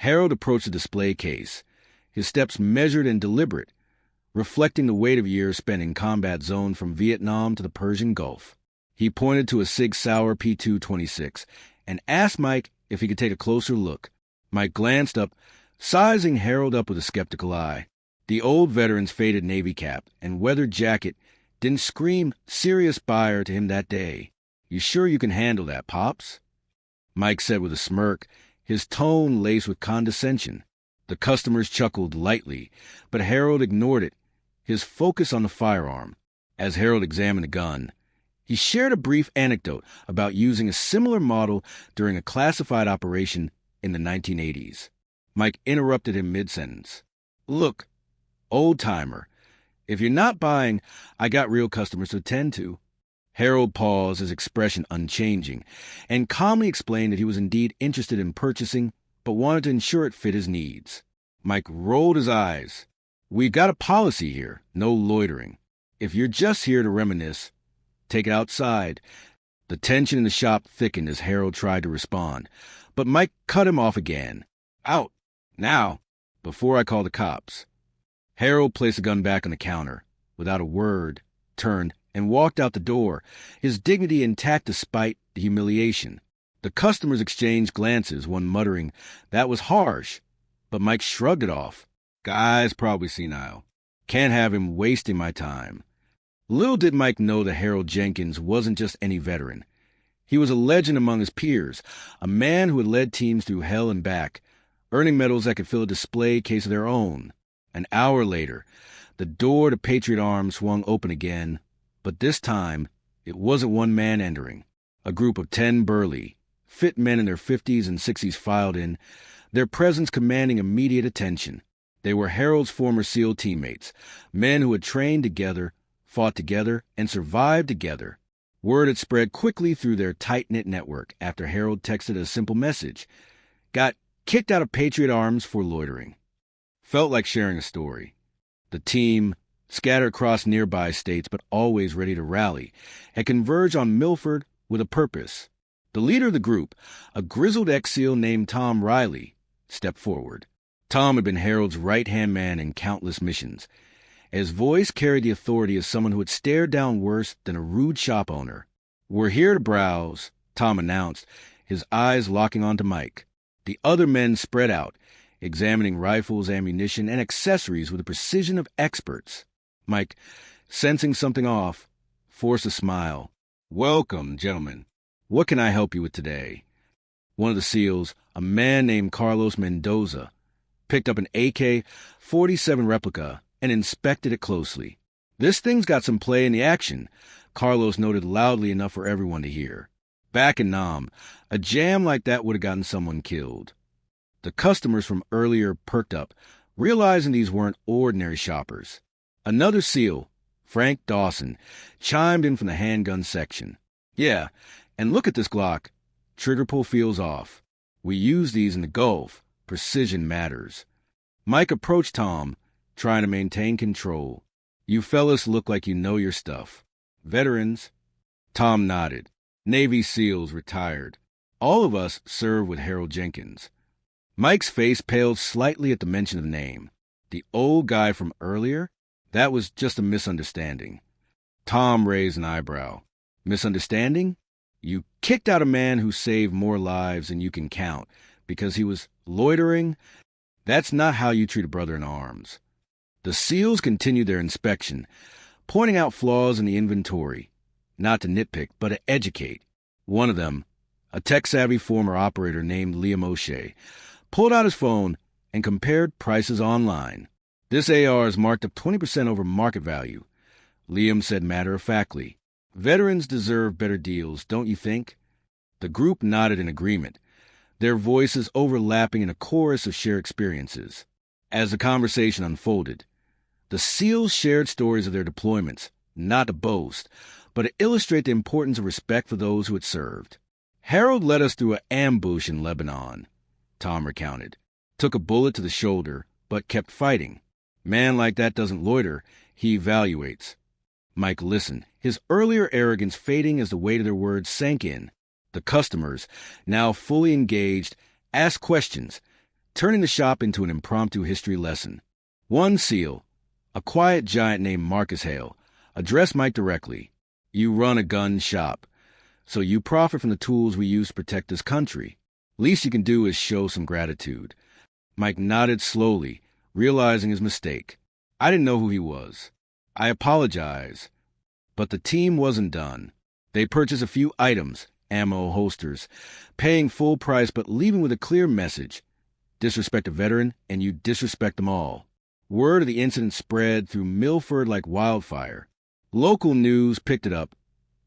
Harold approached the display case, his steps measured and deliberate, reflecting the weight of years spent in combat zones from Vietnam to the Persian Gulf. He pointed to a Sig Sauer P226 and asked Mike if he could take a closer look. Mike glanced up, sizing Harold up with a skeptical eye. The old veteran's faded Navy cap and weathered jacket didn't scream serious buyer to him that day. "You sure you can handle that, Pops?" Mike said with a smirk, his tone laced with condescension. The customers chuckled lightly, but Harold ignored it, his focus on the firearm. As Harold examined the gun, he shared a brief anecdote about using a similar model during a classified operation in the 1980s. Mike interrupted him mid-sentence. "Look, old-timer, if you're not buying, I got real customers to attend to." Harold paused, his expression unchanging, and calmly explained that he was indeed interested in purchasing, but wanted to ensure it fit his needs. Mike rolled his eyes. "We've got a policy here, no loitering. If you're just here to reminisce, take it outside." The tension in the shop thickened as Harold tried to respond, but Mike cut him off again. "Out, now, before I call the cops." Harold placed the gun back on the counter, without a word, turned, and walked out the door, his dignity intact despite the humiliation. The customers exchanged glances, one muttering, "That was harsh," but Mike shrugged it off. "Guy's probably senile. Can't have him wasting my time." Little did Mike know that Harold Jenkins wasn't just any veteran. He was a legend among his peers, a man who had led teams through hell and back, earning medals that could fill a display case of their own. An hour later, the door to Patriot Arms swung open again, but this time it wasn't one man entering. A group of 10 burly, fit men in their 50s and 60s filed in, their presence commanding immediate attention. They were Harold's former SEAL teammates, men who had trained together, fought together, and survived together. Word had spread quickly through their tight-knit network after Harold texted a simple message. "Got kicked out of Patriot Arms for loitering." Felt like sharing a story. The team, scattered across nearby states but always ready to rally, had converged on Milford with a purpose. The leader of the group, a grizzled ex-SEAL named Tom Riley, stepped forward. Tom had been Harold's right-hand man in countless missions. His voice carried the authority of someone who had stared down worse than a rude shop owner. "We're here to browse," Tom announced, his eyes locking onto Mike. The other men spread out, examining rifles, ammunition, and accessories with the precision of experts. Mike, sensing something off, forced a smile. "Welcome, gentlemen. What can I help you with today?" One of the SEALs, a man named Carlos Mendoza, picked up an AK-47 replica and inspected it closely. "This thing's got some play in the action," Carlos noted loudly enough for everyone to hear. Back in Nam, a jam like that would have gotten someone killed. The customers from earlier perked up, realizing these weren't ordinary shoppers. Another SEAL, Frank Dawson, chimed in from the handgun section. "Yeah, and look at this Glock. Trigger pull feels off. We use these in the Gulf. Precision matters." Mike approached Tom, trying to maintain control. "You fellas look like you know your stuff. Veterans?" Tom nodded. "Navy SEALs, retired. All of us served with Harold Jenkins." Mike's face paled slightly at the mention of the name. The old guy from earlier? That was just a misunderstanding. Tom raised an eyebrow. "Misunderstanding? You kicked out a man who saved more lives than you can count because he was loitering? That's not how you treat a brother in arms." The SEALs continued their inspection, pointing out flaws in the inventory, not to nitpick, but to educate. One of them, a tech-savvy former operator named Liam O'Shea, pulled out his phone and compared prices online. "This AR is marked up 20% over market value," Liam said matter-of-factly. "Veterans deserve better deals, don't you think?" The group nodded in agreement, their voices overlapping in a chorus of shared experiences. As the conversation unfolded, the SEALs shared stories of their deployments, not to boast, but to illustrate the importance of respect for those who had served. "Harold led us through an ambush in Lebanon," Tom recounted. "Took a bullet to the shoulder, but kept fighting. Man like that doesn't loiter, he evaluates." Mike listened, his earlier arrogance fading as the weight of their words sank in. The customers, now fully engaged, asked questions, turning the shop into an impromptu history lesson. One SEAL, a quiet giant named Marcus Hale, addressed Mike directly. "You run a gun shop, so you profit from the tools we use to protect this country. Least you can do is show some gratitude." Mike nodded slowly, realizing his mistake. "I didn't know who he was. I apologize." But the team wasn't done. They purchased a few items, ammo, holsters, paying full price but leaving with a clear message. Disrespect a veteran, and you disrespect them all. Word of the incident spread through Milford like wildfire. Local news picked it up,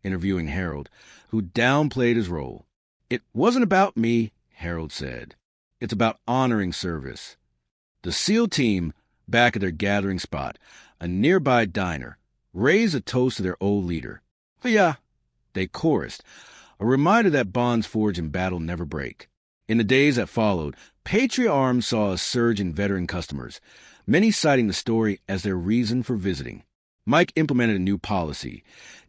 interviewing Harold, who downplayed his role. "It wasn't about me," Harold said. "It's about honoring service." The SEAL team, back at their gathering spot, a nearby diner, raised a toast to their old leader. "Yeah," they chorused, a reminder that bonds forged in battle never break. In the days that followed, Patriot Arms saw a surge in veteran customers, many citing the story as their reason for visiting. Mike implemented a new policy: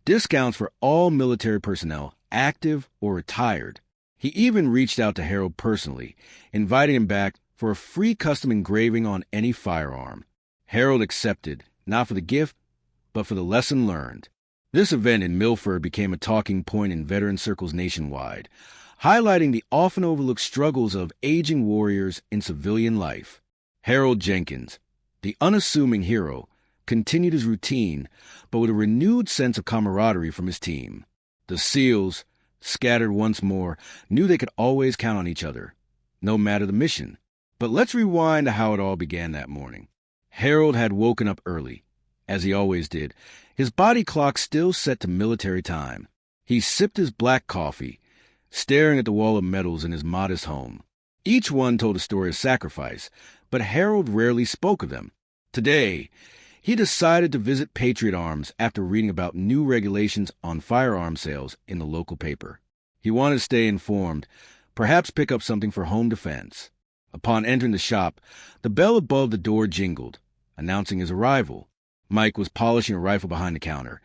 discounts for all military personnel, active or retired. He even reached out to Harold personally, inviting him back for a free custom engraving on any firearm. Harold accepted, not for the gift, but for the lesson learned. This event in Milford became a talking point in veteran circles nationwide, highlighting the often overlooked struggles of aging warriors in civilian life. Harold Jenkins, the unassuming hero, continued his routine, but with a renewed sense of camaraderie from his team. The SEALs, scattered once more, knew they could always count on each other, no matter the mission. But let's rewind to how it all began that morning. Harold had woken up early, as he always did, his body clock still set to military time. He sipped his black coffee, staring at the wall of medals in his modest home. Each one told a story of sacrifice, but Harold rarely spoke of them. Today, he decided to visit Patriot Arms after reading about new regulations on firearm sales in the local paper. He wanted to stay informed, perhaps pick up something for home defense. Upon entering the shop, the bell above the door jingled, announcing his arrival. Mike was polishing a rifle behind the counter,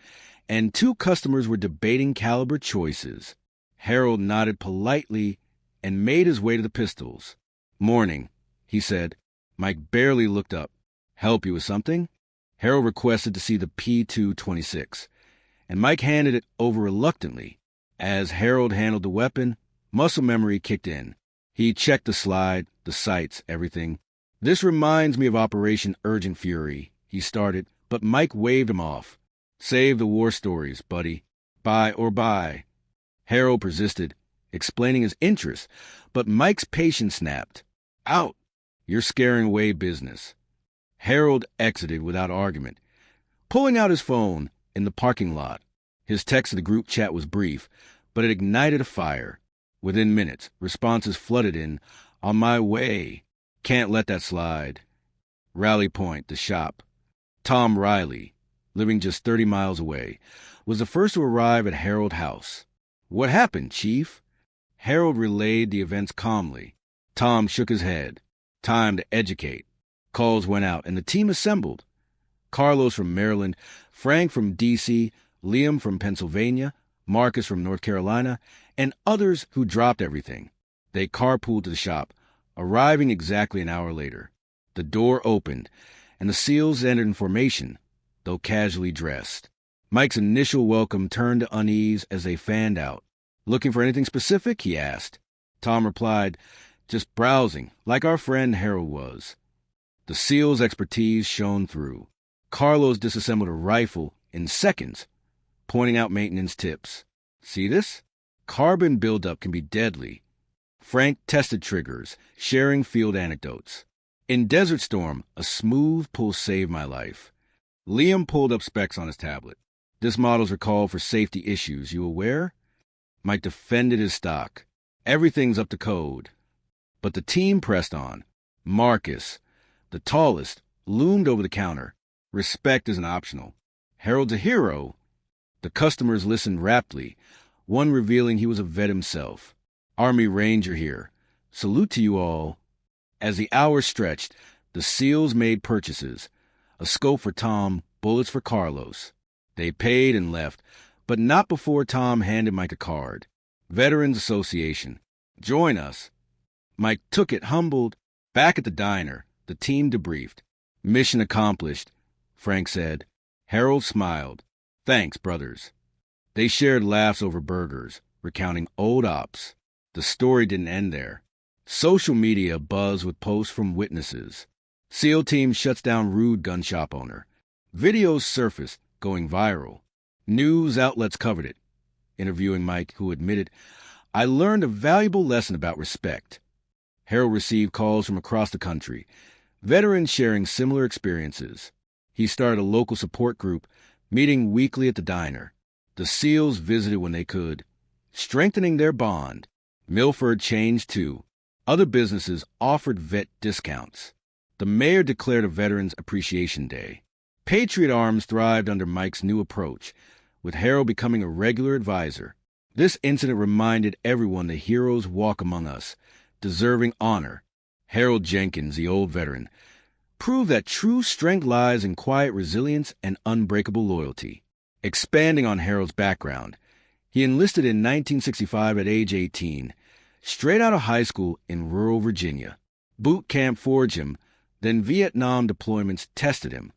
and two customers were debating caliber choices. Harold nodded politely and made his way to the pistols. "Morning," he said. Mike barely looked up. "Help you with something?" Harold requested to see the P226, and Mike handed it over reluctantly. As Harold handled the weapon, muscle memory kicked in. He checked the slide, the sights, everything. "This reminds me of Operation Urgent Fury," he started, but Mike waved him off. "Save the war stories, buddy. Buy or buy." Harold persisted, explaining his interest, but Mike's patience snapped. "Out! You're scaring away business." Harold exited without argument, pulling out his phone in the parking lot. His text to the group chat was brief, but it ignited a fire. Within minutes, responses flooded in. "On my way. Can't let that slide." Rally Point, the shop. Tom Riley, living just 30 miles away, was the first to arrive at Harold House. "What happened, Chief?" Harold relayed the events calmly. Tom shook his head. Time to educate. Calls went out, and the team assembled. Carlos from Maryland, Frank from D.C., Liam from Pennsylvania, Marcus from North Carolina, and others who dropped everything. They carpooled to the shop, arriving exactly an hour later. The door opened, and the SEALs entered in formation, though casually dressed. Mike's initial welcome turned to unease as they fanned out. "Looking for anything specific?" he asked. Tom replied, "Just browsing, like our friend Harold was." The SEAL's expertise shone through. Carlos disassembled a rifle in seconds, pointing out maintenance tips. "See this? Carbon buildup can be deadly." Frank tested triggers, sharing field anecdotes. "In Desert Storm, a smooth pull saved my life." Liam pulled up specs on his tablet. "This model's recalled for safety issues. You aware?" Mike defended his stock. "Everything's up to code." But the team pressed on. Marcus, the tallest, loomed over the counter. Respect isn't optional. Harold's a hero. The customers listened raptly, one revealing he was a vet himself. "Army Ranger here. Salute to you all." As the hours stretched, the SEALs made purchases. A scope for Tom, bullets for Carlos. They paid and left, but not before Tom handed Mike a card. Veterans Association. "Join us." Mike took it, humbled, Back at the diner, the team debriefed. Mission accomplished, Frank said. Harold smiled. Thanks, brothers. They shared laughs over burgers, recounting old ops. The story didn't end there. Social media buzzed with posts from witnesses. SEAL team shuts down rude gun shop owner. Videos surfaced, going viral. News outlets covered it. Interviewing Mike, who admitted, I learned a valuable lesson about respect. Harold received calls from across the country, veterans sharing similar experiences. He started a local support group, meeting weekly at the diner. The SEALs visited when they could, strengthening their bond. Milford changed too. Other businesses offered vet discounts. The mayor declared a Veterans Appreciation Day. Patriot Arms thrived under Mike's new approach, with Harold becoming a regular advisor. This incident reminded everyone the heroes walk among us, deserving honor. Harold Jenkins, the old veteran, proved that true strength lies in quiet resilience and unbreakable loyalty. Expanding on Harold's background, he enlisted in 1965 at age 18, straight out of high school in rural Virginia. Boot camp forged him, then Vietnam deployments tested him.